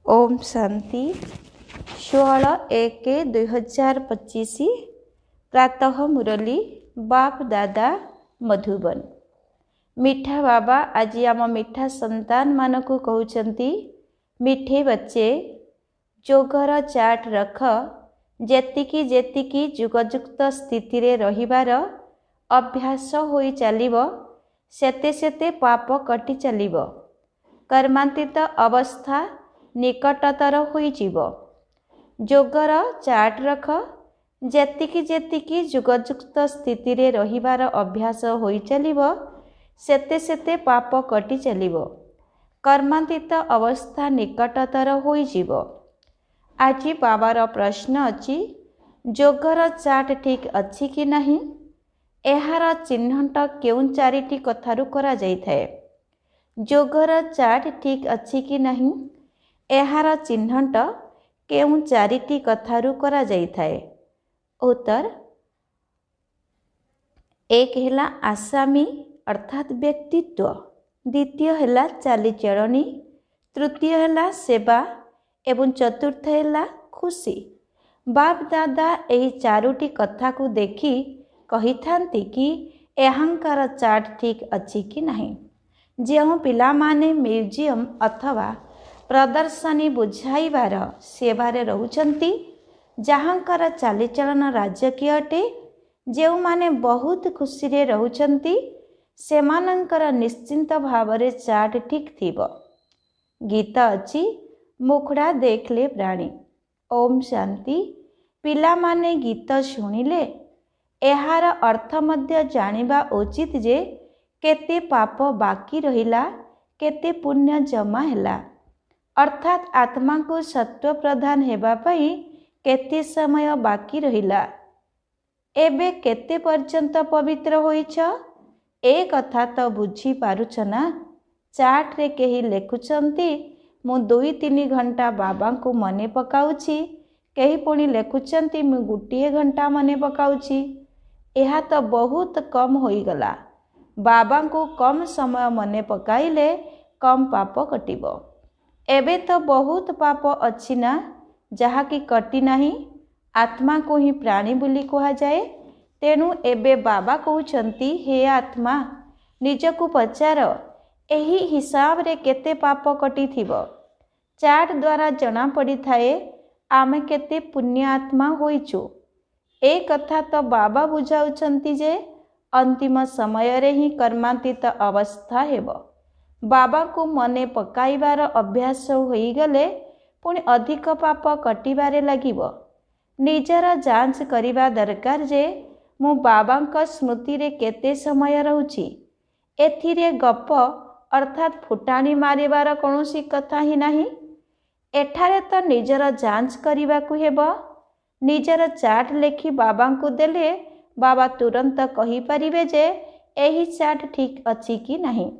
ओम शांति 16/1/2025 प्रातः मुरली बाप दादा मधुबन। मिठा बाबा आज आम मिठा संतान मानक कहउचंती, मिठे बच्चे जोगर चाट रख, जेतिकी जेतिकी जुगजुक्त स्थिति रे रहिबार अभ्यास होई चलिबो, सेते सेते पाप कटि चलिबो। कर्मांतित अवस्था निकटतर होइजिब। जोगर चाट रख, जेतिकी जेतिकी जुगजुक्त स्थिति रे रहिबार अभ्यास होई चलिबो, सेते सेते पाप कटि चलिबो। कर्मांतित अवस्था निकटतर होइजिब। आज बाबार प्रश्न अछि, जोगर चाट ठीक अछि कि नहीं? एहार चिन्हट केउं चारिटी कथारु करा जाइथाए? जोगर चाट ठीक अछि कि नहीं? एहार चिन्हट केउं चारिटी कथारु करा जाइथाए? उत्तर, एक हेला आसामी अर्थात व्यक्तित्व, द्वितीय हेला चालीचलनी, तृतीय हेला सेवा एवं चतुर्थ हेला खुशी। बाप दादा एही चारोटी कथा को देखी कही थांती कि एहांकार चाट ठीक अछि कि नहीं। जेउ पिला माने म्यूजियम अथवा प्रदर्शनी बुझाइबार सेवारे रहुचंती, जहांकर चालीचलन राजकीय अटे, जेउ माने बहुत खुशी रे रहुचंती, सेमानंकर निश्चिंत भावरे चाट ठीक थिबो। गीत अछि, मुखड़ा देखले प्राणी। ओम शांति। पिला माने गीत शुणिले एहार अर्थ मध्य जानिबा उचित जे केते पाप बाकी रहिला, केते पुण्य जमा हैला, अर्थात आत्मा को सत्व प्रधान हेबा पई केते समय बाकी रहिला, एबे केते पर्यंत पवित्र होइछ, ए कथा तो बुझी पारुछ ना। चाट रे केही लेखुचंती, मु 2-3 घंटा बाबा को मने पकाउची, केही पुणी लेखुचंती मु 1 घंटा मने पकाउची। एहा तो बहुत कम होइगला। बाबा को कम समय मने पकाइले कम पाप कटिबो। एबे तो बहुत पाप अछि ना, जहा कि कटि नाही। आत्मा को ही प्राणी बोली कहा जाए। तेणु एबे बाबा कहउचंती, हे आत्मा निजकु पचार, एही हिसाब रे केते पाप कटि थिबो। चाट द्वारा जना पड़ी थाए आमे केते पुण्य आत्मा होइचु। ए कथा तो बाबा बुझाउचंती जे अंतिम समय रे ही कर्मांतित अवस्था हेबो। बाबा को मने पकाइबार अभ्यास होई गले पुणी अधिक पाप कटिबारे लागिबो। निजर जांच करिबा दरकार जे मु बाबांक स्मृति रे केते समय रहूची। एथिरे गप अर्थात फुटाणी मारिबार कौनसी कथा ही नाही। एठारे तो निजर जांच करिबाकु हेबो। निजर चाट लेखी बाबांकु देले बाबा तुरंत कही परिबे जे एही चाट ठीक अछि कि नहीं।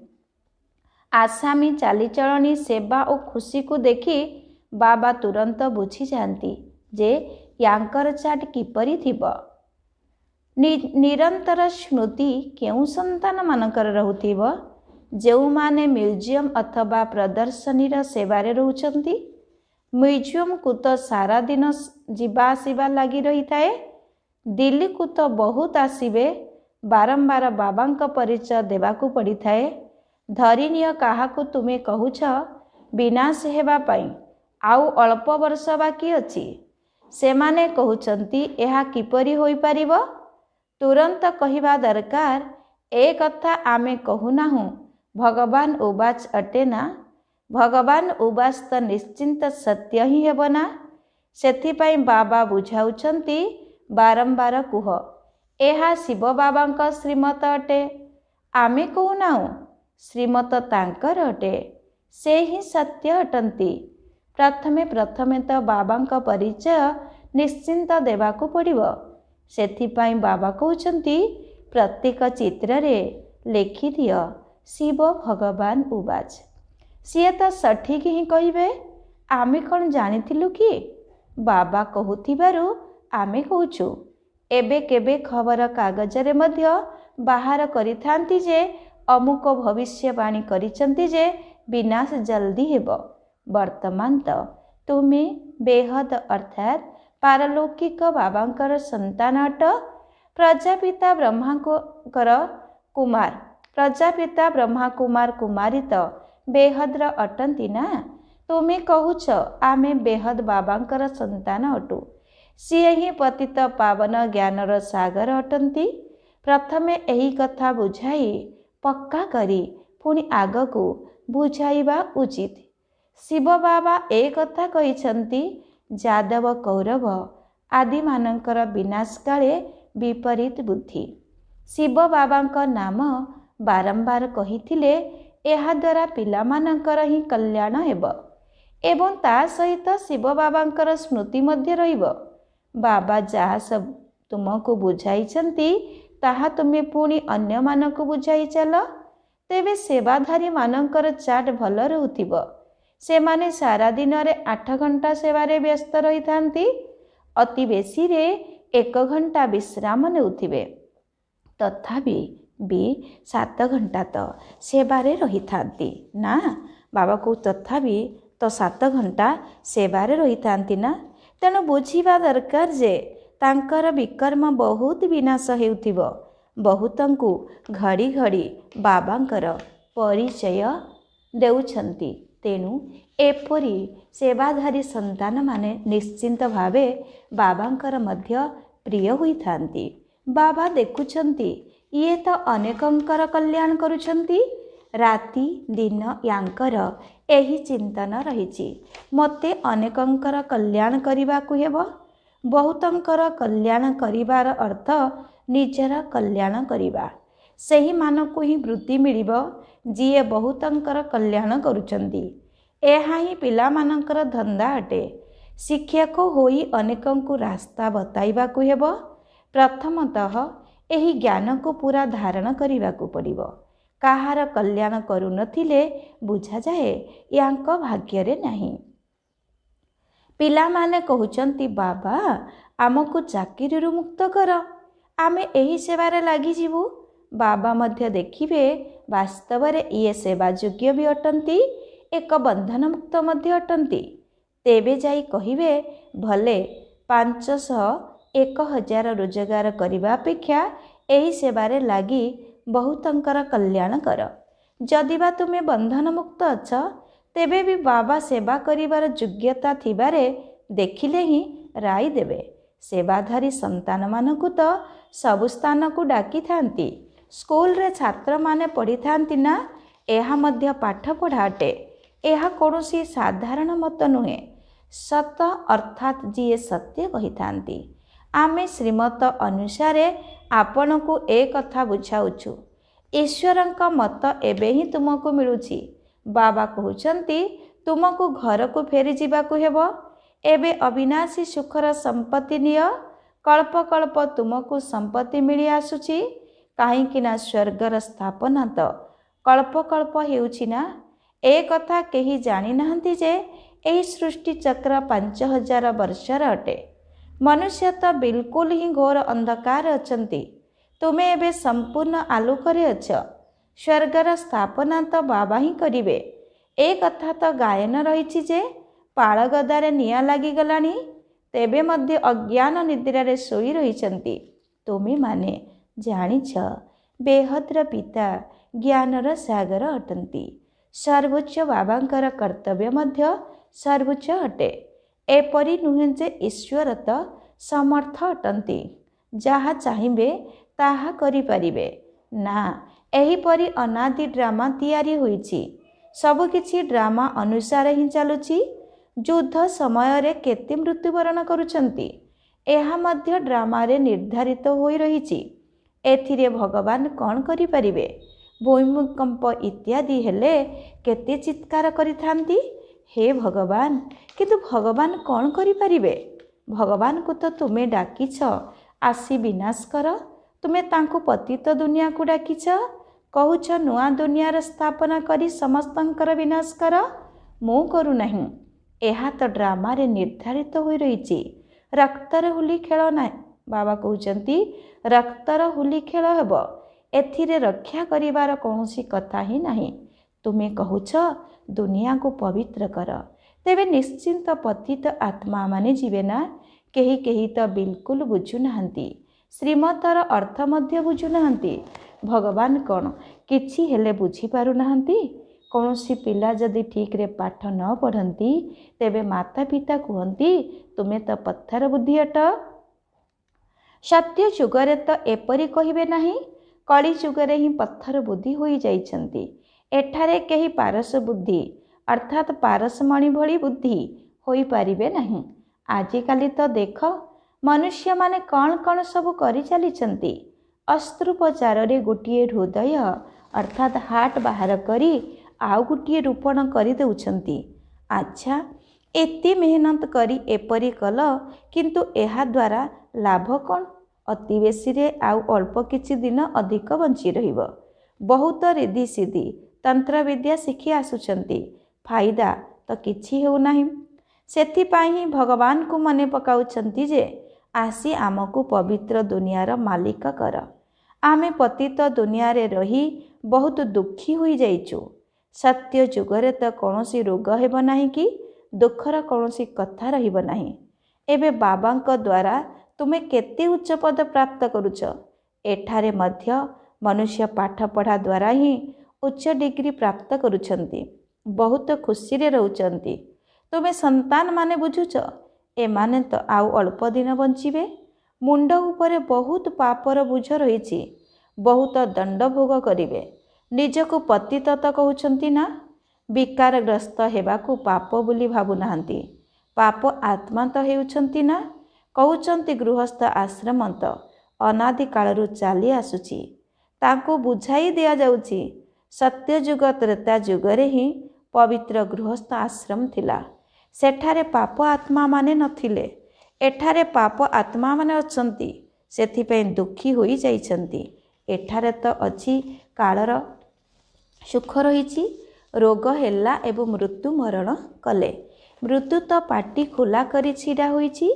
आसामी चालीचलनी सेवा और खुशी को देखी बाबा तुरंत बुझी जाती जे यांकर चाट किपरि थिबो। निरंतर स्मृति केउ संतान मानकर रहुथिबो, जेउ माने म्यूजियम अथवा प्रदर्शनी रा सेवारे रहुचंती। म्यूजियम को तो सारा दिन जीवा आसीबा लगी रही थाए। दिल्ली को तो बहुत आसीबे, बारंबार बाबांक परिचय देवाकू पड़ी थाए। धरिनिय काहाकू तुमे कहूछ विनाश हेबा पाई आउ अल्प वर्ष बाकी अछि, सेमाने कहउचंती एहा किपरि होई परिबो। तुरंत कहिबा दरकार, ए कथा आमे कहूनाहु, भगवान उबाच अटे ना। भगवान उबाच तो निश्चिंत सत्य ही हेबो ना। सेथिपाई बाबा बुझाउचंती, बारंबार कुह एहा शिव बाबांक श्रीमत अटे। आमे कहूनाहु श्रीमत तांकर अटे, से ही सत्य अटंती। प्रथमे प्रथमे तो बाबांक परिचय निश्चिंत देवाकू पड़िबो। सेथिपाई बाबा कहउचंती, प्रत्येक चित्र रे लेखि दियो शिव भगवान उवाच। सिए तो सठिक ही कहिबे, आमे कौन जानिथिलु कि? बाबा कहूथिबारु आमे कहूछु। एबे केबे खबर कागज रे मध्य बाहर करिथांती जे अमुक भविष्यवाणी करिचंती जे विनाश जल्दी हेबो। ବର୍ତ୍ତମାନ ତ ତୁମେ ବେହଦ ଅର୍ଥାତ୍ ପାରଲୌକିକ ବାବାଙ୍କର ସନ୍ତାନ ଅଟ। ପ୍ରଜାପିତା ବ୍ରହ୍ମାଙ୍କର କୁମାର, ପ୍ରଜାପିତା ବ୍ରହ୍ମା କୁମାର କୁମାରୀ ତ ବେହଦର ଅଟନ୍ତି ନା। ତୁମେ କହୁଛ ଆମେ ବେହଦ ବାବାଙ୍କର ସନ୍ତାନ ଅଟୁ। ସିଏ ହିଁ ପତିତ ପାବନ ଜ୍ଞାନର ସାଗର ଅଟନ୍ତି। ପ୍ରଥମେ ଏହି କଥା ବୁଝାଇ ପକ୍କା କରି ପୁଣି ଆଗକୁ ବୁଝାଇବା ଉଚିତ। ଶିବ ବାବା ଏ କଥା କହିଛନ୍ତି, ଯାଦବ କୌରବ ଆଦିମାନଙ୍କର ବିନାଶ କାଳେ ବିପରୀତ ବୁଦ୍ଧି। ଶିବ ବାବାଙ୍କ ନାମ ବାରମ୍ବାର କହିଥିଲେ ଏହାଦ୍ୱାରା ପିଲାମାନଙ୍କର ହିଁ କଲ୍ୟାଣ ହେବ ଏବଂ ତା ସହିତ ଶିବ ବାବାଙ୍କର ସ୍ମୃତି ମଧ୍ୟ ରହିବ। ବାବା ଯାହା ସବୁ ତୁମକୁ ବୁଝାଇଛନ୍ତି ତାହା ତୁମେ ପୁଣି ଅନ୍ୟମାନଙ୍କୁ ବୁଝାଇ ଚାଲ। ତେବେ ସେବାଧାରୀ ମାନଙ୍କର ଚାଟ ଭଲ ରହୁଥିବ। ସେମାନେ ସାରା ଦିନରେ 8 ଘଣ୍ଟା ସେବାରେ ବ୍ୟସ୍ତ ରହିଥାନ୍ତି। ଅତି ବେଶୀରେ 1 ଘଣ୍ଟା ବିଶ୍ରାମ ନେଉଥିବେ। ତଥାପି ବି 7 ଘଣ୍ଟା ତ ସେବାରେ ରହିଥାନ୍ତି ନା। ବାବାକୁ ତଥାପି ତ 7 ଘଣ୍ଟା ସେବାରେ ରହିଥାନ୍ତି ନା। ତେଣୁ ବୁଝିବା ଦରକାର ଯେ ତାଙ୍କର ବିକର୍ମ ବହୁତ ବିନାଶ ହେଉଥିବ। ବହୁତଙ୍କୁ ଘଡ଼ି ଘଡ଼ି ବାବାଙ୍କର ପରିଚୟ ଦେଉଛନ୍ତି। ତେଣୁ ଏପରି ସେବାଧାରୀ ସନ୍ତାନମାନେ ନିଶ୍ଚିନ୍ତ ଭାବେ ବାବାଙ୍କର ମଧ୍ୟ ପ୍ରିୟ ହୋଇଥାନ୍ତି। ବାବା ଦେଖୁଛନ୍ତି ଇଏ ତ ଅନେକଙ୍କର କଲ୍ୟାଣ କରୁଛନ୍ତି। ରାତି ଦିନ ୟାଙ୍କର ଏହି ଚିନ୍ତନ ରହିଛି, ମୋତେ ଅନେକଙ୍କର କଲ୍ୟାଣ କରିବାକୁ ହେବ। ବହୁତଙ୍କର କଲ୍ୟାଣ କରିବାର ଅର୍ଥ ନିଜର କଲ୍ୟାଣ କରିବା। ସେହିମାନଙ୍କୁ ହିଁ ବୃତ୍ତି ମିଳିବ ଯିଏ ବହୁତଙ୍କର କଲ୍ୟାଣ କରୁଛନ୍ତି। ଏହା ହିଁ ପିଲାମାନଙ୍କର ଧନ୍ଦା ଅଟେ। ଶିକ୍ଷକ ହୋଇ ଅନେକଙ୍କୁ ରାସ୍ତା ବତାଇବାକୁ ହେବ। ପ୍ରଥମତଃ ଏହି ଜ୍ଞାନକୁ ପୁରା ଧାରଣ କରିବାକୁ ପଡ଼ିବ। କାହାର କଲ୍ୟାଣ କରୁନଥିଲେ ବୁଝାଯାଏ ୟାଙ୍କ ଭାଗ୍ୟରେ ନାହିଁ। ପିଲାମାନେ କହୁଛନ୍ତି ବାବା ଆମକୁ ଚାକିରିରୁ ମୁକ୍ତ କର, ଆମେ ଏହି ସେବାରେ ଲାଗିଯିବୁ। ବାବା ମଧ୍ୟ ଦେଖିବେ ବାସ୍ତବରେ ଇଏ ସେବା ଯୋଗ୍ୟ ବି ଅଟନ୍ତି, ଏକ ବନ୍ଧନମୁକ୍ତ ମଧ୍ୟ ଅଟନ୍ତି। ତେବେ ଯାଇ କହିବେ ଭଲେ 500 1000 ରୋଜଗାର କରିବା ଅପେକ୍ଷା ଏହି ସେବାରେ ଲାଗି ବହୁତଙ୍କର କଲ୍ୟାଣ କର। ଯଦିବା ତୁମେ ବନ୍ଧନମୁକ୍ତ ଅଛ, ତେବେ ବି ବାବା ସେବା କରିବାର ଯୋଗ୍ୟତା ଥିବାରେ ଦେଖିଲେ ହିଁ ରାୟ ଦେବେ। ସେବାଧାରୀ ସନ୍ତାନମାନଙ୍କୁ ତ ସବୁ ସ୍ଥାନକୁ ଡାକିଥାନ୍ତି। ସ୍କୁଲରେ ଛାତ୍ରମାନେ ପଢ଼ିଥାନ୍ତି ନା, ଏହା ମଧ୍ୟ ପାଠପଢ଼ା ଅଟେ। ଏହା କୌଣସି ସାଧାରଣ ମତ ନୁହେଁ। ସତ ଅର୍ଥାତ୍ ଯିଏ ସତ୍ୟ କହିଥାନ୍ତି। ଆମେ ଶ୍ରୀମତ ଅନୁସାରେ ଆପଣଙ୍କୁ ଏ କଥା ବୁଝାଉଛୁ। ଈଶ୍ୱରଙ୍କ ମତ ଏବେ ହିଁ ତୁମକୁ ମିଳୁଛି। ବାବା କହୁଛନ୍ତି ତୁମକୁ ଘରକୁ ଫେରିଯିବାକୁ ହେବ। ଏବେ ଅବିନାଶୀ ସୁଖର ସମ୍ପତ୍ତି ନିଅ। କଳ୍ପ କଳ୍ପ ତୁମକୁ ସମ୍ପତ୍ତି ମିଳି ଆସୁଛି। କାହିଁକି ନା ସ୍ୱର୍ଗର ସ୍ଥାପନା ତ କଳ୍ପ କଳ୍ପ ହେଉଛି ନା। ଏ କଥା କେହି ଜାଣିନାହାନ୍ତି ଯେ ଏହି ସୃଷ୍ଟି ଚକ୍ର 5000 ବର୍ଷର ଅଟେ। ମନୁଷ୍ୟ ତ ବିଲକୁଲ ହିଁ ଘୋର ଅନ୍ଧକାର ଅଛନ୍ତି। ତୁମେ ଏବେ ସମ୍ପୂର୍ଣ୍ଣ ଆଲୋକରେ ଅଛ। ସ୍ୱର୍ଗର ସ୍ଥାପନା ତ ବାବା ହିଁ କରିବେ। ଏ କଥା ତ ଗାୟନ ରହିଛି ଯେ ପାଳଗଦାରେ ନିଆଁ ଲାଗିଗଲାଣି, ତେବେ ମଧ୍ୟ ଅଜ୍ଞାନ ନିଦ୍ରାରେ ଶୋଇ ରହିଛନ୍ତି। ତୁମେମାନେ ଜାଣିଛ ବେହଦର ପିତା ଜ୍ଞାନର ସାଗର ଅଟନ୍ତି। ସର୍ବୋଚ୍ଚ ବାବାଙ୍କର କର୍ତ୍ତବ୍ୟ ମଧ୍ୟ ସର୍ବୋଚ୍ଚ ଅଟେ। ଏପରି ନୁହେଁ ଯେ ଈଶ୍ୱର ତ ସମର୍ଥ ଅଟନ୍ତି, ଯାହା ଚାହିଁବେ ତାହା କରିପାରିବେ। ନା, ଏହିପରି ଅନାଦି ଡ୍ରାମା ତିଆରି ହୋଇଛି। ସବୁକିଛି ଡ୍ରାମା ଅନୁସାରେ ହିଁ ଚାଲୁଛି। ଯୁଦ୍ଧ ସମୟରେ କେତେ ମୃତ୍ୟୁବରଣ କରୁଛନ୍ତି, ଏହା ମଧ୍ୟ ଡ୍ରାମାରେ ନିର୍ଦ୍ଧାରିତ ହୋଇ ରହିଛି। ଏଥିରେ ଭଗବାନ କ'ଣ କରିପାରିବେ? ଭୂମିକମ୍ପ ଇତ୍ୟାଦି ହେଲେ କେତେ ଚିତ୍କାର କରିଥାନ୍ତି, ହେ ଭଗବାନ। କିନ୍ତୁ ଭଗବାନ କ'ଣ କରିପାରିବେ? ଭଗବାନଙ୍କୁ ତ ତୁମେ ଡାକିଛ ଆସି ବିନାଶ କର। ତୁମେ ତାଙ୍କୁ ପତିତ ଦୁନିଆକୁ ଡାକିଛ, କହୁଛ ନୂଆ ଦୁନିଆର ସ୍ଥାପନା କରି ସମସ୍ତଙ୍କର ବିନାଶ କର। ମୁଁ କରୁନାହିଁ। ଏହା ତ ଡ୍ରାମାରେ ନିର୍ଦ୍ଧାରିତ ହୋଇ ରହିଛି। ରକ୍ତର ହୋଲି ଖେଳ ନାହିଁ। ବାବା କହୁଛନ୍ତି ରକ୍ତର ହୋଲି ଖେଳ ହେବ। ଏଥିରେ ରକ୍ଷା କରିବାର କୌଣସି କଥା ହିଁ ନାହିଁ। ତୁମେ କହୁଛ ଦୁନିଆକୁ ପବିତ୍ର କର, ତେବେ ନିଶ୍ଚିନ୍ତ ପତିତ ଆତ୍ମା ମାନେ ଯିବେ ନା? କେହି କେହି ତ ବିଲକୁଲ ବୁଝୁନାହାନ୍ତି, ଶ୍ରୀମତର ଅର୍ଥ ମଧ୍ୟ ବୁଝୁନାହାନ୍ତି। ଭଗବାନ କ'ଣ କିଛି ହେଲେ ବୁଝିପାରୁନାହାନ୍ତି? କୌଣସି ପିଲା ଯଦି ଠିକ୍ରେ ପାଠ ନ ପଢ଼ନ୍ତି ତେବେ ମାତା ପିତା କୁହନ୍ତି ତୁମେ ତ ପଥର ବୁଦ୍ଧି ଅଟ। ସତ୍ୟ ଯୁଗରେ ତ ଏପରି କହିବେ ନାହିଁ। କଳି ଯୁଗରେ ହିଁ ପଥର ବୁଦ୍ଧି ହୋଇଯାଇଛନ୍ତି। ଏଠାରେ କେହି ପାରସ ବୁଦ୍ଧି ଅର୍ଥାତ୍ ପାରସମଣି ଭଳି ବୁଦ୍ଧି ହୋଇପାରିବେ ନାହିଁ। ଆଜିକାଲି ତ ଦେଖ ମନୁଷ୍ୟମାନେ କ'ଣ କ'ଣ ସବୁ କରିଚାଲିଛନ୍ତି। ଅସ୍ତ୍ରୋପଚାରରେ ଗୋଟିଏ ହୃଦୟ ଅର୍ଥାତ୍ ହାର୍ଟ ବାହାର କରି ଆଉ ଗୋଟିଏ ରୋପଣ କରିଦେଉଛନ୍ତି। ଆଚ୍ଛା, ଏତେ ମେହନତ କରି ଏପରି କଲ, କିନ୍ତୁ ଏହାଦ୍ୱାରା ଲାଭ କ'ଣ? ଅତି ବେଶୀରେ ଆଉ ଅଳ୍ପ କିଛି ଦିନ ଅଧିକ ବଞ୍ଚି ରହିବ। ବହୁତ ରିଦ୍ଧି ସିଦ୍ଧି ତନ୍ତ୍ରବିଦ୍ୟା ଶିଖି ଆସୁଛନ୍ତି, ଫାଇଦା ତ କିଛି ହେଉନାହିଁ। ସେଥିପାଇଁ ହିଁ ଭଗବାନଙ୍କୁ ମନେ ପକାଉଛନ୍ତି ଯେ ଆସି ଆମକୁ ପବିତ୍ର ଦୁନିଆର ମାଲିକ କର। ଆମେ ପତିତ ଦୁନିଆରେ ରହି ବହୁତ ଦୁଃଖୀ ହୋଇଯାଇଛୁ। ସତ୍ୟ ଯୁଗରେ ତ କୌଣସି ରୋଗ ହେବ ନାହିଁ କି ଦୁଃଖର କୌଣସି କଥା ରହିବ ନାହିଁ। ଏବେ ବାବାଙ୍କ ଦ୍ୱାରା ତୁମେ କେତେ ଉଚ୍ଚ ପଦ ପ୍ରାପ୍ତ କରୁଛ। ଏଠାରେ ମଧ୍ୟ ମନୁଷ୍ୟ ପାଠପଢ଼ା ଦ୍ୱାରା ହିଁ ଉଚ୍ଚ ଡିଗ୍ରୀ ପ୍ରାପ୍ତ କରୁଛନ୍ତି, ବହୁତ ଖୁସିରେ ରହୁଛନ୍ତି। ତୁମେ ସନ୍ତାନମାନେ ବୁଝୁଛ ଏମାନେ ତ ଆଉ ଅଳ୍ପ ଦିନ ବଞ୍ଚିବେ। ମୁଣ୍ଡ ଉପରେ ବହୁତ ପାପର ବୋଝ ରହିଛି, ବହୁତ ଦଣ୍ଡ ଭୋଗ କରିବେ। ନିଜକୁ ପତିତ ତ କହୁଛନ୍ତି ନା? ବିକାରଗ୍ରସ୍ତ ହେବାକୁ ପାପ ବୋଲି ଭାବୁନାହାନ୍ତି। ପାପ ଆତ୍ମା ତ ହେଉଛନ୍ତି ନା? କହୁଛନ୍ତି ଗୃହସ୍ଥ ଆଶ୍ରମ ତ ଅନାଦି କାଳରୁ ଚାଲି ଆସୁଛି। ତାଙ୍କୁ ବୁଝାଇ ଦିଆଯାଉଛି ସତ୍ୟଯୁଗ ତ୍ରେତା ଯୁଗରେ ହିଁ ପବିତ୍ର ଗୃହସ୍ଥ ଆଶ୍ରମ ଥିଲା। ସେଠାରେ ପାପ ଆତ୍ମାମାନେ ନଥିଲେ। ଏଠାରେ ପାପ ଆତ୍ମାମାନେ ଅଛନ୍ତି, ସେଥିପାଇଁ ଦୁଃଖୀ ହୋଇଯାଇଛନ୍ତି। ଏଠାରେ ତ ଅଛି କାଳର ସୁଖ ରହିଛି। ରୋଗ ହେଲା ଏବଂ ମୃତ୍ୟୁ ମରଣ କଲେ। ମୃତ୍ୟୁ ତ ପାଟି ଖୋଲା କରି ଛିଡ଼ା ହୋଇଛି।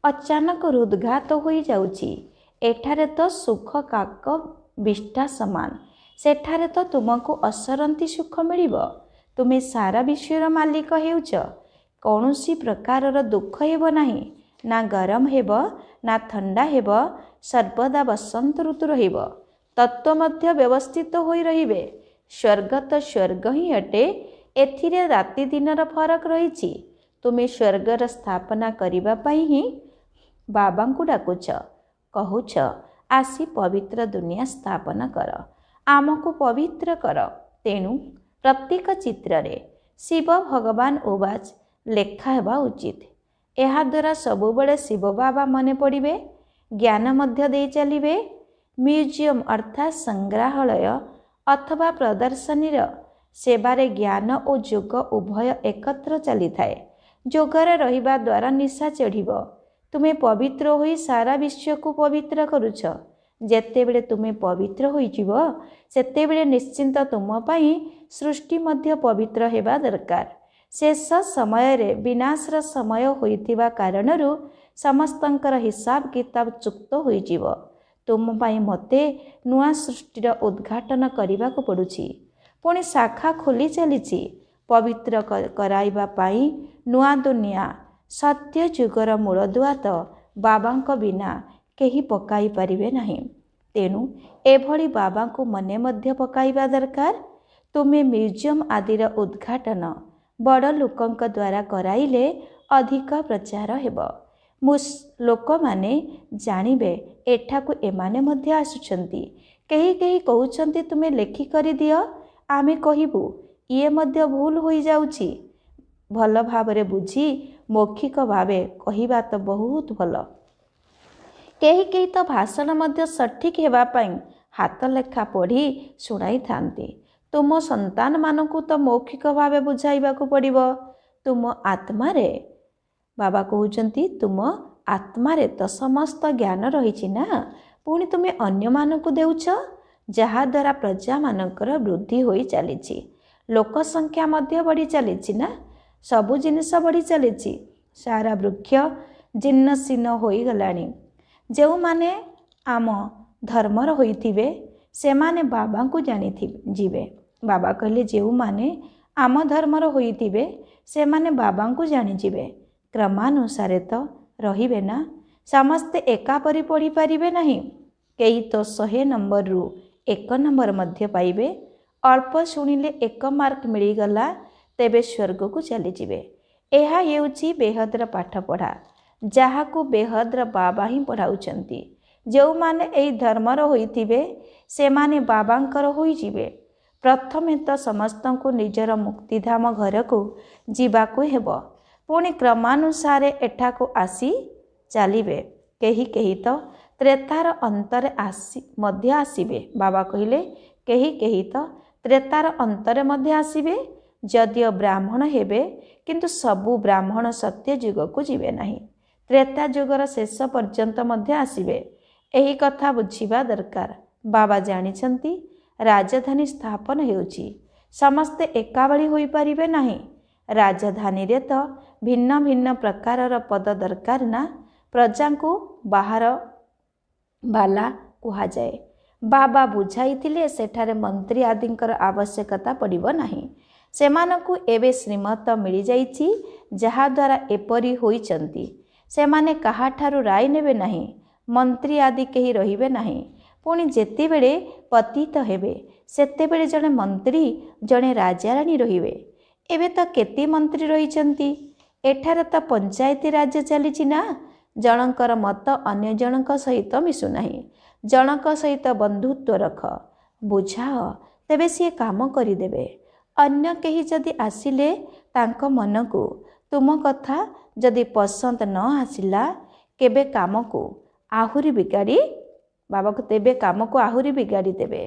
ଅଚାନକ ହୃଦଘାତ ହୋଇଯାଉଛି। ଏଠାରେ ତ ସୁଖ କାକ ବିଷ୍ଠା ସମାନ। ସେଠାରେ ତ ତୁମକୁ ଅସରନ୍ତି ସୁଖ ମିଳିବ। ତୁମେ ସାରା ବିଶ୍ୱର ମାଲିକ ହେଉଛ। କୌଣସି ପ୍ରକାରର ଦୁଃଖ ହେବ ନାହିଁ। ନା ଗରମ ହେବ ନା ଥଣ୍ଡା ହେବ। ସର୍ବଦା ବସନ୍ତ ଋତୁ ରହିବ। ତତ୍ତ୍ୱ ମଧ୍ୟ ବ୍ୟବସ୍ଥିତ ହୋଇ ରହିବେ। ସ୍ୱର୍ଗ ତ ସ୍ୱର୍ଗ ହିଁ ଅଟେ। ଏଥିରେ ରାତି ଦିନର ଫରକ ରହିଛି। ତୁମେ ସ୍ୱର୍ଗର ସ୍ଥାପନା କରିବା ପାଇଁ ହିଁ ବାବାଙ୍କୁ ଡାକୁଛ, କହୁଛ ଆସି ପବିତ୍ର ଦୁନିଆ ସ୍ଥାପନ କର, ଆମକୁ ପବିତ୍ର କର। ତେଣୁ ପ୍ରତ୍ୟେକ ଚିତ୍ରରେ ଶିବ ଭଗବାନ ଉବାଚ ଲେଖା ହେବା ଉଚିତ। ଏହାଦ୍ୱାରା ସବୁବେଳେ ଶିବ ବାବା ମନେ ପଡ଼ିବେ, ଜ୍ଞାନ ମଧ୍ୟ ଦେଇ ଚାଲିବେ। ମ୍ୟୁଜିୟମ ଅର୍ଥାତ୍ ସଂଗ୍ରହାଳୟ ଅଥବା ପ୍ରଦର୍ଶନୀର ସେବାରେ ଜ୍ଞାନ ଓ ଯୋଗ ଉଭୟ ଏକତ୍ର ଚାଲିଥାଏ। ଯୋଗରେ ରହିବା ଦ୍ୱାରା ନିଶା ଚଢ଼ିବ। ତୁମେ ପବିତ୍ର ହୋଇ ସାରା ବିଶ୍ୱକୁ ପବିତ୍ର କରୁଛ। ଯେତେବେଳେ ତୁମେ ପବିତ୍ର ହୋଇଯିବ ସେତେବେଳେ ନିଶ୍ଚିନ୍ତ ତୁମ ପାଇଁ ସୃଷ୍ଟି ମଧ୍ୟ ପବିତ୍ର ହେବା ଦରକାର। ଶେଷ ସମୟରେ ବିନାଶର ସମୟ ହୋଇଥିବା କାରଣରୁ ସମସ୍ତଙ୍କର ହିସାବ କିତାବ ଚୁକ୍ତ ହୋଇଯିବ। ତୁମ ପାଇଁ ମୋତେ ନୂଆ ସୃଷ୍ଟିର ଉଦ୍ଘାଟନ କରିବାକୁ ପଡ଼ୁଛି। ପୁଣି ଶାଖା ଖୋଲି ଚାଲିଛି ପବିତ୍ର କରାଇବା ପାଇଁ ନୂଆ ଦୁନିଆ। ସତ୍ୟ ଯୁଗର ମୂଳଦୁଆ ତ ବାବାଙ୍କ ବିନା କେହି ପକାଇ ପାରିବେ ନାହିଁ। ତେଣୁ ଏଭଳି ବାବାଙ୍କୁ ମନେ ମଧ୍ୟ ପକାଇବା ଦରକାର। ତୁମେ ମ୍ୟୁଜିୟମ ଆଦିର ଉଦ୍ଘାଟନ ବଡ଼ ଲୋକଙ୍କ ଦ୍ୱାରା କରାଇଲେ ଅଧିକ ପ୍ରଚାର ହେବ। ଲୋକମାନେ ଜାଣିବେ ଏଠାକୁ ଏମାନେ ମଧ୍ୟ ଆସୁଛନ୍ତି। କେହି କେହି କହୁଛନ୍ତି ତୁମେ ଲେଖି କରିଦିଅ, ଆମେ କହିବୁ। ଇଏ ମଧ୍ୟ ଭୁଲ ହୋଇଯାଉଛି। ଭଲ ଭାବରେ ବୁଝି ମୌଖିକ ଭାବେ କହିବା ତ ବହୁତ ଭଲ। କେହି କେହି ତ ଭାଷଣ ମଧ୍ୟ ସଠିକ୍ ହେବା ପାଇଁ ହାତ ଲେଖା ପଢ଼ି ଶୁଣାଇଥାନ୍ତି। ତୁମ ସନ୍ତାନମାନଙ୍କୁ ତ ମୌଖିକ ଭାବେ ବୁଝାଇବାକୁ ପଡ଼ିବ। ତୁମ ଆତ୍ମାରେ, ବାବା କହୁଛନ୍ତି ତୁମ ଆତ୍ମାରେ ତ ସମସ୍ତ ଜ୍ଞାନ ରହିଛି ନା। ପୁଣି ତୁମେ ଅନ୍ୟମାନଙ୍କୁ ଦେଉଛ, ଯାହାଦ୍ୱାରା ପ୍ରଜାମାନଙ୍କର ବୃଦ୍ଧି ହୋଇ ଚାଲିଛି। ଲୋକ ସଂଖ୍ୟା ମଧ୍ୟ ବଢ଼ି ଚାଲିଛି ନା। ସବୁ ଜିନିଷ ବଢ଼ି ଚାଲିଛି। ସାରା ବୃକ୍ଷ ଜୀର୍ଣ୍ଣଶୀର୍ଣ୍ଣ ହୋଇଗଲାଣି। ଯେଉଁମାନେ ଆମ ଧର୍ମର ହୋଇଥିବେ ସେମାନେ ବାବାଙ୍କୁ ଯିବେ। ବାବା କହିଲେ ଯେଉଁମାନେ ଆମ ଧର୍ମର ହୋଇଥିବେ ସେମାନେ ବାବାଙ୍କୁ ଜାଣିଯିବେ। କ୍ରମାନୁସାରେ ତ ରହିବେ ନା, ସମସ୍ତେ ଏକାପରି ପଢ଼ିପାରିବେ ନାହିଁ। କେହି ତ 100 ନମ୍ବରରୁ 1 ନମ୍ବର ମଧ୍ୟ ପାଇବେ। ଅଳ୍ପ ଶୁଣିଲେ 1 ମାର୍କ ମିଳିଗଲା, ତେବେ ସ୍ୱର୍ଗକୁ ଚାଲିଯିବେ। ଏହା ହେଉଛି ବେହଦର ପାଠପଢ଼ା, ଯାହାକୁ ବେହଦର ବାବା ହିଁ ପଢ଼ାଉଛନ୍ତି। ଯେଉଁମାନେ ଏହି ଧର୍ମର ହୋଇଥିବେ ସେମାନେ ବାବାଙ୍କର ହୋଇଯିବେ। ପ୍ରଥମେ ତ ସମସ୍ତଙ୍କୁ ନିଜର ମୁକ୍ତିଧାମ ଘରକୁ ଯିବାକୁ ହେବ, ପୁଣି କ୍ରମାନୁସାରେ ଏଠାକୁ ଆସି ଚାଲିବେ। କେହି କେହି ତ ତ୍ରେତାର ଅନ୍ତରେ ମଧ୍ୟ ଆସିବେ। ବାବା କହିଲେ କେହି କେହି ତ ତ୍ରେତାର ଅନ୍ତରେ ମଧ୍ୟ ଆସିବେ। ଯଦିଓ ବ୍ରାହ୍ମଣ ହେବେ, କିନ୍ତୁ ସବୁ ବ୍ରାହ୍ମଣ ସତ୍ୟ ଯୁଗକୁ ଯିବେ ନାହିଁ। ତ୍ରେତା ଯୁଗର ଶେଷ ପର୍ଯ୍ୟନ୍ତ ମଧ୍ୟ ଆସିବେ। ଏହି କଥା ବୁଝିବା ଦରକାର। ବାବା ଜାଣିଛନ୍ତି ରାଜଧାନୀ ସ୍ଥାପନ ହେଉଛି, ସମସ୍ତେ ଏକାଭଳି ହୋଇପାରିବେ ନାହିଁ। ରାଜଧାନୀରେ ତ ଭିନ୍ନ ଭିନ୍ନ ପ୍ରକାରର ପଦ ଦରକାର ନା। ପ୍ରଜାଙ୍କୁ ବାହାର ବାଲା କୁହାଯାଏ। ବାବା ବୁଝାଇଥିଲେ ସେଠାରେ ମନ୍ତ୍ରୀ ଆଦିଙ୍କର ଆବଶ୍ୟକତା ପଡ଼ିବ ନାହିଁ। ସେମାନଙ୍କୁ ଏବେ ଶ୍ରୀମତ ମିଳିଯାଇଛି, ଯାହାଦ୍ୱାରା ଏପରି ହୋଇଛନ୍ତି। ସେମାନେ କାହାଠାରୁ ରାୟ ନେବେ ନାହିଁ। ମନ୍ତ୍ରୀ ଆଦି କେହି ରହିବେ ନାହିଁ। ପୁଣି ଯେତେବେଳେ ପତିତ ହେବେ, ସେତେବେଳେ ଜଣେ ମନ୍ତ୍ରୀ, ଜଣେ ରାଜାରାଣୀ ରହିବେ। ଏବେ ତ କେତେ ମନ୍ତ୍ରୀ ରହିଛନ୍ତି। ଏଠାରେ ତ ପଞ୍ଚାୟତି ରାଜ ଚାଲିଛି ନା। ଜଣଙ୍କର ମତ ଅନ୍ୟ ଜଣଙ୍କ ସହିତ ମିଶୁନାହିଁ। ଜଣଙ୍କ ସହିତ ବନ୍ଧୁତ୍ୱ ରଖ, ବୁଝାଅ, ତେବେ ସିଏ କାମ କରିଦେବେ। ଅନ୍ୟ କେହି ଯଦି ଆସିଲେ ତାଙ୍କ ମନକୁ ତୁମ କଥା ଯଦି ପସନ୍ଦ ନ ଆସିଲା, କେବେ କାମକୁ ଆହୁରି ବିଗାଡ଼ି ତେବେ କାମକୁ ଆହୁରି ବିଗାଡ଼ି ଦେବେ।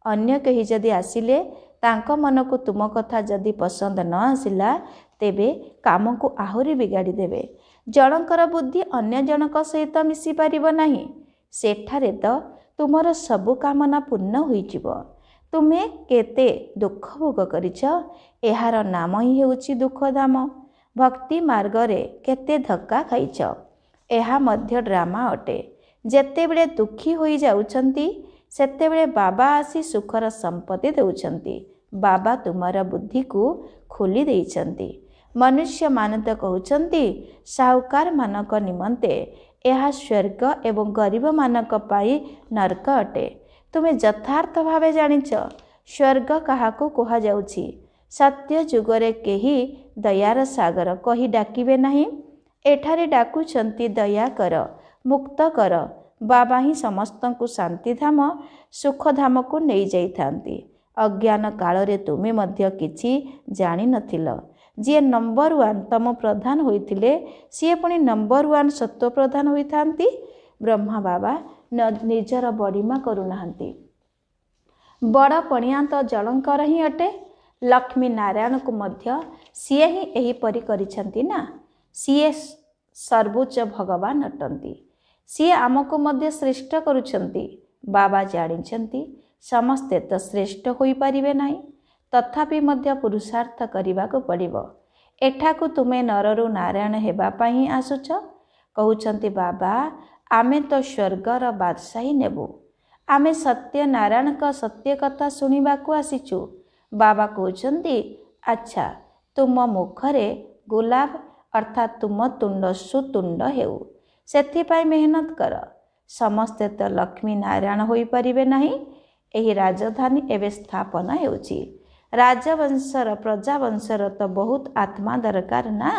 ଅନ୍ୟ କେହି ଯଦି ଆସିଲେ ତାଙ୍କ ମନକୁ ତୁମ କଥା ଯଦି ପସନ୍ଦ ନ ଆସିଲା, ତେବେ କାମକୁ ଆହୁରି ବିଗାଡ଼ି ଦେବେ। ଜଣଙ୍କର ବୁଦ୍ଧି ଅନ୍ୟ ଜଣଙ୍କ ସହିତ ମିଶିପାରିବ ନାହିଁ। ସେଠାରେ ତ ତୁମର ସବୁ କାମନା ପୂର୍ଣ୍ଣ ହୋଇଯିବ। ତୁମେ କେତେ ଦୁଃଖ ଭୋଗ କରିଛ, ଏହାର ନାମ ହିଁ ହେଉଛି ଦୁଃଖଧାମ। ଭକ୍ତି ମାର୍ଗରେ କେତେ ଧକ୍କା ଖାଇଛ, ଏହା ମଧ୍ୟ ଡ୍ରାମା ଅଟେ। ଯେତେବେଳେ ଦୁଃଖୀ ହୋଇଯାଉଛନ୍ତି, ସେତେବେଳେ ବାବା ଆସି ସୁଖର ସମ୍ପତ୍ତି ଦେଉଛନ୍ତି। ବାବା ତୁମର ବୁଦ୍ଧିକୁ ଖୋଲି ଦେଇଛନ୍ତି। ମନୁଷ୍ୟମାନେ ତ କହୁଛନ୍ତି ସାହୁକାରମାନଙ୍କ ନିମନ୍ତେ ଏହା ସ୍ୱର୍ଗ ଏବଂ ଗରିବମାନଙ୍କ ପାଇଁ ନର୍କ ଅଟେ। ତୁମେ ଯଥାର୍ଥ ଭାବେ ଜାଣିଛ ସ୍ୱର୍ଗ କାହାକୁ କୁହାଯାଉଛି। ସତ୍ୟ ଯୁଗରେ କେହି ଦୟାର ସାଗର କହି ଡାକିବେ ନାହିଁ। ଏଠାରେ ଡାକୁଛନ୍ତି ଦୟା କର, ମୁକ୍ତ କର। ବାବା ହିଁ ସମସ୍ତଙ୍କୁ ଶାନ୍ତିଧାମ, ସୁଖଧାମକୁ ନେଇଯାଇଥାନ୍ତି। ଅଜ୍ଞାନ କାଳରେ ତୁମେ ମଧ୍ୟ କିଛି ଜାଣିନଥିଲ। ଯିଏ ନମ୍ବର 1 ତମ ପ୍ରଧାନ ହୋଇଥିଲେ, ସିଏ ପୁଣି ନମ୍ବର 1 ସତ୍ୱ ପ୍ରଧାନ ହୋଇଥାନ୍ତି। ବ୍ରହ୍ମା ବାବା ନିଜର ବଡ଼ିମା କରୁନାହାନ୍ତି। ବଡ଼ ପଣିଆ ତ ଜଳଙ୍କର ହିଁ ଅଟେ। ଲକ୍ଷ୍ମୀ ନାରାୟଣକୁ ମଧ୍ୟ ସିଏ ହିଁ ଏହିପରି କରିଛନ୍ତି ନା। ସିଏ ସର୍ବୋଚ୍ଚ ଭଗବାନ ଅଟନ୍ତି। ସିଏ ଆମକୁ ମଧ୍ୟ ଶ୍ରେଷ୍ଠ କରୁଛନ୍ତି। ବାବା ଜାଣିଛନ୍ତି ସମସ୍ତେ ତ ଶ୍ରେଷ୍ଠ ହୋଇପାରିବେ ନାହିଁ, ତଥାପି ମଧ୍ୟ ପୁରୁଷାର୍ଥ କରିବାକୁ ପଡ଼ିବ। ଏଠାକୁ ତୁମେ ନରରୁ ନାରାୟଣ ହେବା ପାଇଁ ହିଁ ଆସୁଛ। କହୁଛନ୍ତି ବାବା ଆମେ ତ ସ୍ୱର୍ଗର ବାଦଶାହୀ ନେବୁ। ଆମେ ସତ୍ୟନାରାୟଣଙ୍କ ସତ୍ୟ କଥା ଶୁଣିବାକୁ ଆସିଛୁ। ବାବା କହୁଛନ୍ତି ଆଚ୍ଛା, ତୁମ ମୁଖରେ ଗୋଲାପ ଅର୍ଥାତ୍ ତୁମ ତୁଣ୍ଡ ସୁତୁଣ୍ଡ ହେଉ, ସେଥିପାଇଁ ମେହନତ କର। ସମସ୍ତେ ତ ଲକ୍ଷ୍ମୀ ନାରାୟଣ ହୋଇପାରିବେ ନାହିଁ। ଏହି ରାଜଧାନୀ ଏବେ ସ୍ଥାପନ ହେଉଛି। ରାଜବଂଶର ପ୍ରଜାବଂଶର ତ ବହୁତ ଆତ୍ମା ଦରକାର ନା।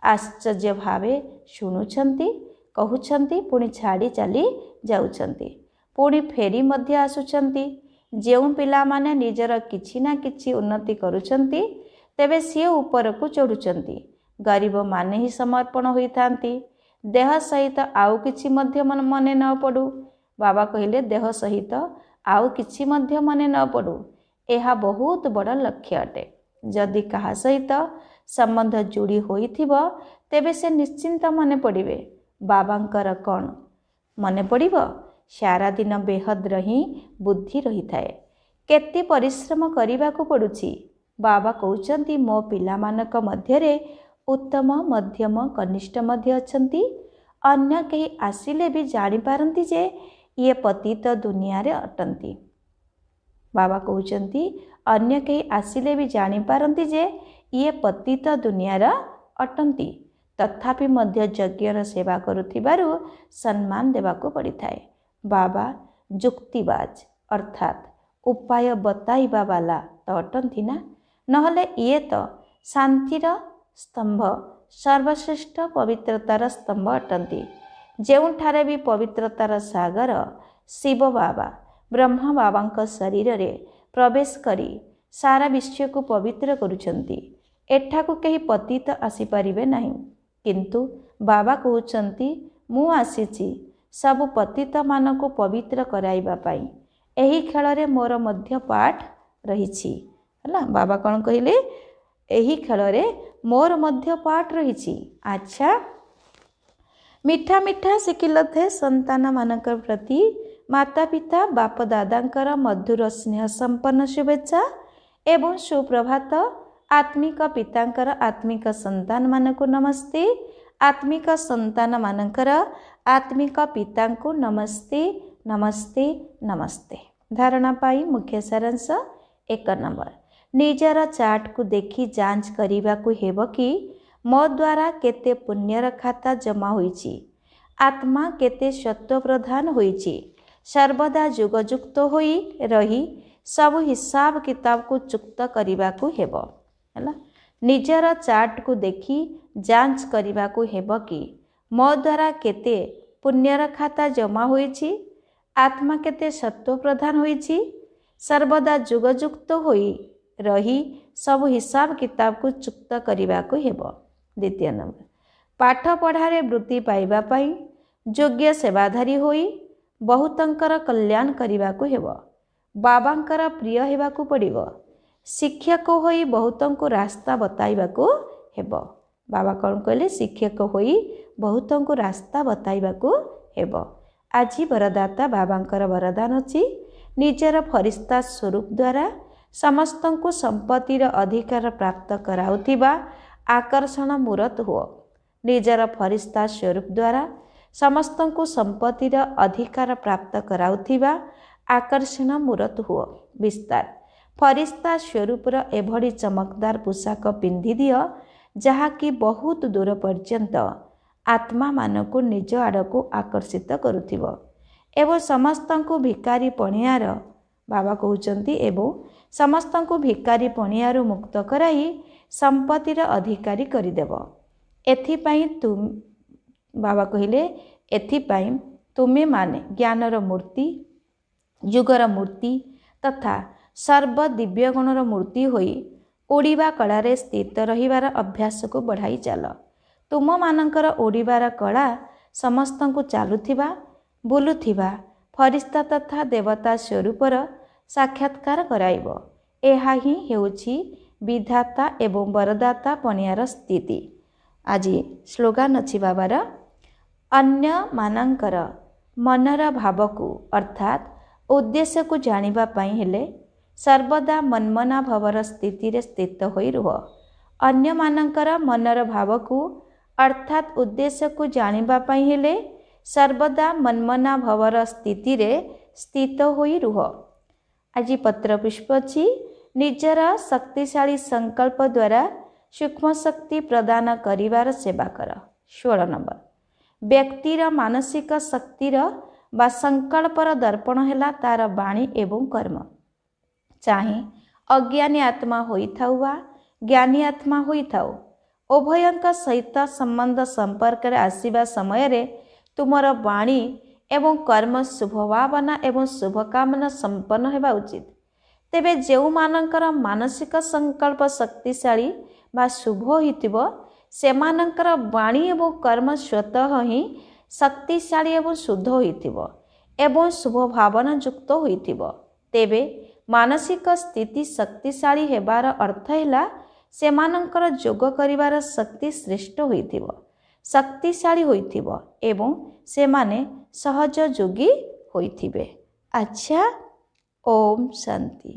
ଆଶ୍ଚର୍ଯ୍ୟ ଭାବେ ଶୁଣୁଛନ୍ତି, କହୁଛନ୍ତି, ପୁଣି ଛାଡ଼ି ଚାଲି ଯାଉଛନ୍ତି, ପୁଣି ଫେରି ମଧ୍ୟ ଆସୁଛନ୍ତି। ଯେଉଁ ପିଲାମାନେ ନିଜର କିଛି ନା କିଛି ଉନ୍ନତି କରୁଛନ୍ତି, ତେବେ ସିଏ ଉପରକୁ ଚଢ଼ୁଛନ୍ତି। ଗରିବମାନେ ହିଁ ସମର୍ପଣ ହୋଇଥାନ୍ତି। ଦେହ ସହିତ ଆଉ କିଛି ମଧ୍ୟ ମନେ ନ ପଡ଼ୁ। ବାବା କହିଲେ ଦେହ ସହିତ ଆଉ କିଛି ମଧ୍ୟ ମନେ ନ ପଡ଼ୁ। ଏହା ବହୁତ ବଡ଼ ଲକ୍ଷ୍ୟ ଅଟେ। ଯଦି କାହା ସହିତ ସମ୍ବନ୍ଧ ଯୋଡ଼ି ହୋଇଥିବ, ତେବେ ସେ ନିଶ୍ଚିନ୍ତ ମନେ ପଡ଼ିବେ। ବାବାଙ୍କର କ'ଣ ମନେ ପଡ଼ିବ? ସାରା ଦିନ ବେହଦର ହିଁ ବୁଦ୍ଧି ରହିଥାଏ। କେତେ ପରିଶ୍ରମ କରିବାକୁ ପଡ଼ୁଛି। ବାବା କହୁଛନ୍ତି ମୋ ପିଲାମାନଙ୍କ ମଧ୍ୟରେ ଉତ୍ତମ, ମଧ୍ୟମ, କନିଷ୍ଠ ମଧ୍ୟ ଅଛନ୍ତି। ଅନ୍ୟ କେହି ଆସିଲେ ବି ଜାଣିପାରନ୍ତି ଯେ ଇଏ ପତିତ ଦୁନିଆରେ ଅଟନ୍ତି। ବାବା କହୁଛନ୍ତି ଅନ୍ୟ କେହି ଆସିଲେ ବି ଜାଣିପାରନ୍ତି ଯେ ଇଏ ପତିତ ଦୁନିଆର ଅଟନ୍ତି, ତଥାପି ମଧ୍ୟ ଯଜ୍ଞର ସେବା କରୁଥିବାରୁ ସମ୍ମାନ ଦେବାକୁ ପଡ଼ିଥାଏ। ବାବା ଯୁକ୍ତିବାଜ ଅର୍ଥାତ୍ ଉପାୟ ବତାଇବା ବାଲା ତ ଅଟନ୍ତି ନା, ନହେଲେ ଇଏ ତ ଶାନ୍ତିର ସ୍ତମ୍ଭ, ସର୍ବଶ୍ରେଷ୍ଠ ପବିତ୍ରତାର ସ୍ତମ୍ଭ ଅଟନ୍ତି। ଯେଉଁଠାରେ ବି ପବିତ୍ରତାର ସାଗର ଶିବ ବାବା ବ୍ରହ୍ମ ବାବାଙ୍କ ଶରୀରରେ ପ୍ରବେଶ କରି ସାରା ବିଶ୍ୱକୁ ପବିତ୍ର କରୁଛନ୍ତି। ଏଠାକୁ କେହି ପତିତ ଆସିପାରିବେ ନାହିଁ। କିନ୍ତୁ ବାବା କହୁଛନ୍ତି, ମୁଁ ଆସିଛି ସବୁ ପତିତମାନଙ୍କୁ ପବିତ୍ର କରାଇବା ପାଇଁ। ଏହି ଖେଳରେ ମୋର ମଧ୍ୟ ପାର୍ଟ ରହିଛି। ହେଲା, ବାବା କ'ଣ କହିଲେ? ଏହି ଖେଳରେ ମୋର ମଧ୍ୟ ପାର୍ଟ ରହିଛି। ଆଚ୍ଛା, ମିଠା ମିଠା ଶିଖିଲଥେ ସନ୍ତାନମାନଙ୍କ ପ୍ରତି ମାତା ପିତା ବାପ ଦାଦାଙ୍କର ମଧୁର ସ୍ନେହ ସମ୍ପନ୍ନ ଶୁଭେଚ୍ଛା ଏବଂ ସୁପ୍ରଭାତ। ଆତ୍ମିକ ପିତାଙ୍କର ଆତ୍ମିକ ସନ୍ତାନମାନଙ୍କୁ ନମସ୍ତେ, ଆତ୍ମିକ ସନ୍ତାନମାନଙ୍କର ଆତ୍ମିକ ପିତାଙ୍କୁ ନମସ୍ତେ ନମସ୍ତେ ନମସ୍ତେ। ଧାରଣା ପାଇଁ ମୁଖ୍ୟ ସାରାଂଶ 1 ନମ୍ବର, ନିଜର ଚାର୍ଟକୁ ଦେଖି ଯାଞ୍ଚ କରିବାକୁ ହେବ କି ମୋ ଦ୍ୱାରା କେତେ ପୁଣ୍ୟର ଖାତା ଜମା ହୋଇଛି, ଆତ୍ମା କେତେ ସତ୍ତ୍ୱ ପ୍ରଧାନ ହୋଇଛି। ସର୍ବଦା ଯୁଗଯୁକ୍ତ ହୋଇ ରହି ସବୁ ହିସାବ କିତାବକୁ ଚୁକ୍ତ କରିବାକୁ ହେବ। ହେଲା, ନିଜର ଚାର୍ଟକୁ ଦେଖି ଯାଞ୍ଚ କରିବାକୁ ହେବ କି ମୋ ଦ୍ୱାରା କେତେ ପୁଣ୍ୟର ଖାତା ଜମା ହୋଇଛି, ଆତ୍ମା କେତେ ସତ୍ତ୍ୱ ପ୍ରଧାନ ହୋଇଛି। ସର୍ବଦା ଯୁଗଯୁକ୍ତ ହୋଇ ରହି ସବୁ ହିସାବ କିତାବକୁ ଚୁକ୍ତ କରିବାକୁ ହେବ। 2 ନମ୍ବର, ପାଠ ପଢ଼ାରେ ବୃତ୍ତି ପାଇବା ପାଇଁ ଯୋଗ୍ୟ ସେବାଧାରୀ ହୋଇ ବହୁତଙ୍କର କଲ୍ୟାଣ କରିବାକୁ ହେବ। ବାବାଙ୍କର ପ୍ରିୟ ହେବାକୁ ପଡ଼ିବ। ଶିକ୍ଷକ ହୋଇ ବହୁତଙ୍କୁ ରାସ୍ତା ବତାଇବାକୁ ହେବ। ବାବା କ'ଣ କହିଲେ? ଶିକ୍ଷକ ହୋଇ ବହୁତଙ୍କୁ ରାସ୍ତା ବତାଇବାକୁ ହେବ। ଆଜି ବରଦାତା ବାବାଙ୍କର ବରଦାନ ଅଛି, ନିଜର ଫରିସ୍ତା ସ୍ୱରୂପ ଦ୍ୱାରା ସମସ୍ତଙ୍କୁ ସମ୍ପତ୍ତିର ଅଧିକାର ପ୍ରାପ୍ତ କରାଉଥିବା ଆକର୍ଷଣ ମୂରତ ହୁଅ। ନିଜର ଫରିସ୍ତା ସ୍ୱରୂପ ଦ୍ୱାରା ସମସ୍ତଙ୍କୁ ସମ୍ପତ୍ତିର ଅଧିକାର ପ୍ରାପ୍ତ କରାଉଥିବା ଆକର୍ଷଣ ମୂରତ ହୁଅ। ବିସ୍ତାର, ଫରିସ୍ତା ସ୍ୱରୂପର ଏଭଳି ଚମକଦାର ପୋଷାକ ପିନ୍ଧିଦିଅ ଯାହାକି ବହୁତ ଦୂର ପର୍ଯ୍ୟନ୍ତ ଆତ୍ମାମାନଙ୍କୁ ନିଜ ଆଡ଼କୁ ଆକର୍ଷିତ କରୁଥିବ ଏବଂ ସମସ୍ତଙ୍କୁ ଭିକାରୀ ପଣିଆର, ବାବା କହୁଛନ୍ତି, ଏବଂ ସମସ୍ତଙ୍କୁ ଭିକାରୀ ପଣିଆରୁ ମୁକ୍ତ କରାଇ ସମ୍ପତ୍ତିର ଅଧିକାରୀ କରିଦେବ। ଏଥିପାଇଁ ବାବା କହିଲେ, ଏଥିପାଇଁ ତୁମେମାନେ ଜ୍ଞାନର ମୂର୍ତ୍ତି, ଯୁଗର ମୂର୍ତ୍ତି ତଥା ସର୍ବ ଦିବ୍ୟଗୁଣର ମୂର୍ତ୍ତି ହୋଇ ଉଡ଼ିବା କଳାରେ ସ୍ଥିତ ରହିବାର ଅଭ୍ୟାସକୁ ବଢ଼ାଇ ଚାଲ। ତୁମମାନଙ୍କର ଉଡ଼ିବାର କଳା ସମସ୍ତଙ୍କୁ ଚାଲୁଥିବା, ବୁଲୁଥିବା ଫରିସ୍ତା ତଥା ଦେବତା ସ୍ୱରୂପର ସାକ୍ଷାତକାର କରାଇବ। ଏହା ହିଁ ହେଉଛି ବିଧାତା ଏବଂ ବରଦାତା ପଣିଆର ସ୍ଥିତି। ଆଜି ସ୍ଲୋଗାନ ଅଛି ବାବାର, ଅନ୍ୟମାନଙ୍କର ମନର ଭାବକୁ ଅର୍ଥାତ୍ ଉଦ୍ଦେଶ୍ୟକୁ ଜାଣିବା ପାଇଁ ହେଲେ ସର୍ବଦା ମନ୍ମନା ଭବର ସ୍ଥିତିରେ ସ୍ଥିତ ହୋଇ ରୁହ। ଅନ୍ୟମାନଙ୍କର ମନର ଭାବକୁ ଅର୍ଥାତ୍ ଉଦ୍ଦେଶ୍ୟକୁ ଜାଣିବା ପାଇଁ ହେଲେ ସର୍ବଦା ମନ୍ମନା ଭବର ସ୍ଥିତିରେ ସ୍ଥିତ ହୋଇ ରୁହ। ଆଜି ପତ୍ର ପୁଷ୍ପ ଅଛି, ନିଜର ଶକ୍ତିଶାଳୀ ସଂକଳ୍ପ ଦ୍ୱାରା ସୂକ୍ଷ୍ମ ଶକ୍ତି ପ୍ରଦାନ କରିବାର ସେବା କର। 16 ନମ୍ବର, ବ୍ୟକ୍ତିର ମାନସିକ ଶକ୍ତିର ବା ସଂକଳ୍ପର ଦର୍ପଣ ହେଲା ତାର ବାଣୀ ଏବଂ କର୍ମ। ଚାହେଁ ଅଜ୍ଞାନୀ ଆତ୍ମା ହୋଇଥାଉ ବା ଜ୍ଞାନୀ ଆତ୍ମା ହୋଇଥାଉ, ଉଭୟଙ୍କ ସହିତ ସମ୍ବନ୍ଧ ସମ୍ପର୍କରେ ଆସିବା ସମୟରେ ତୁମର ବାଣୀ ଏବଂ କର୍ମ ଶୁଭ ଭାବନା ଏବଂ ଶୁଭକାମନା ସମ୍ପନ୍ନ ହେବା ଉଚିତ। ତେବେ ଯେଉଁମାନଙ୍କର ମାନସିକ ସଂକଳ୍ପ ଶକ୍ତିଶାଳୀ ବା ଶୁଭ ହୋଇଥିବ, ସେମାନଙ୍କର ବାଣୀ ଏବଂ କର୍ମ ସ୍ୱତଃ ହିଁ ଶକ୍ତିଶାଳୀ ଏବଂ ଶୁଦ୍ଧ ହୋଇଥିବ ଏବଂ ଶୁଭ ଭାବନା ଯୁକ୍ତ ହୋଇଥିବ। ତେବେ ମାନସିକ ସ୍ଥିତି ଶକ୍ତିଶାଳୀ ହେବାର ଅର୍ଥ ହେଲା ସେମାନଙ୍କର ଯୋଗ କରିବାର ଶକ୍ତି ଶ୍ରେଷ୍ଠ ହୋଇଥିବ, ଶକ୍ତିଶାଳୀ ହୋଇଥିବ ଏବଂ ସେମାନେ ସହଜ ଯୋଗୀ ହୋଇଥିବେ। ଆଚ୍ଛା, ଓମ୍ ଶାନ୍ତି।